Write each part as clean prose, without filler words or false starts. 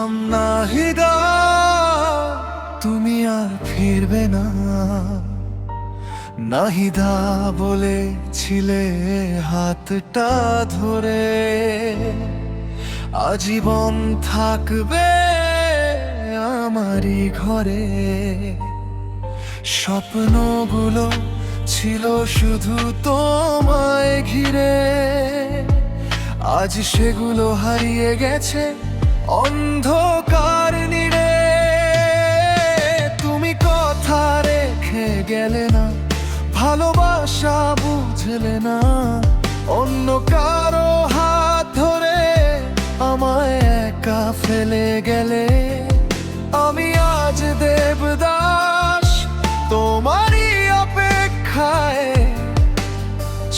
জানতাম নাহিদা তুমি আর ফিরবে না। নাহিদা বলেছিলে হাতটা ধরে আজীবন থাকবে আমারই ঘরে। স্বপ্নগুলো ছিল শুধু তোমায় ঘিরে, আজ সেগুলো হারিয়ে গেছে অন্ধকার নীড়ে। তুমি কথা রেখে গেলে না, ভালোবাসা বুঝলে না, অন্য কারো হাত ধরে আমায় একা ফেলে গেলে। আমি আজ দেবদাস তোমারই অপেক্ষায়,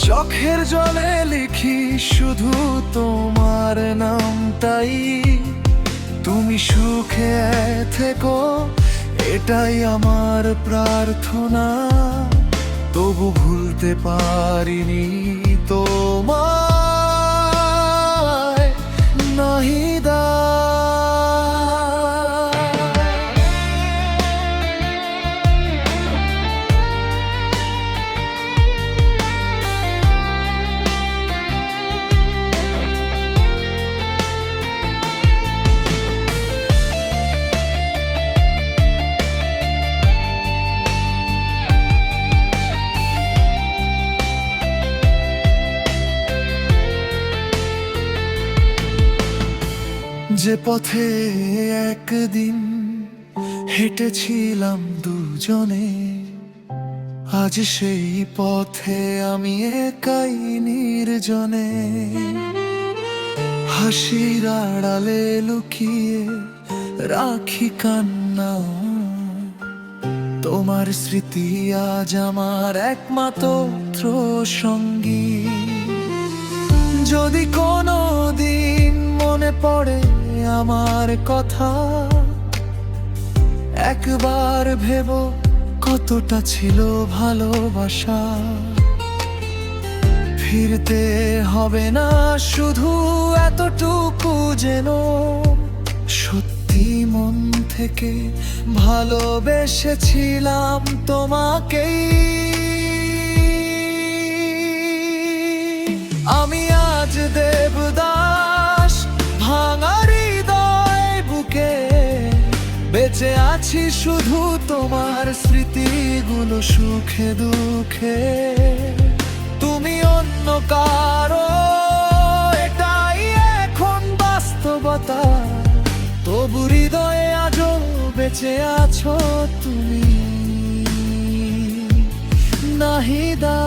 চোখের জলে লিখি শুধু তোমার নামটাই। তুমি সুখে থেকো এটাই আমার প্রার্থনা, তবু ভুলতে পারিনি তোমায় নাহিদা। যে পথে একদিন হেঁটেছিলাম দুজনে, আজ সেই পথে আমি একাই নির্জনে। হাসির আড়ালে লুকিয়ে রাখি কান্না, তোমার স্মৃতি আজ আমার একমাত্র সঙ্গী। যদি কোনো দিন মনে পড়ে আমার কথা, একবার ভেবো কতটা ছিল ভালোবাসা। ফিরতে হবে না শুধু এতটুকু যেন, সত্যি মন থেকে ভালোবেসেছিলাম তোমাকেই। আমি আজ দেবদাস ভাঙা হৃদয় বুকে, বেঁচে আছি শুধু তোমার স্মৃতিগুলো সুখে দুঃখে। তুমি অন্য কারো এটাই এখন বাস্তবতা, তবু হৃদয়ে আজও বেঁচে আছো তুমি নাহিদা।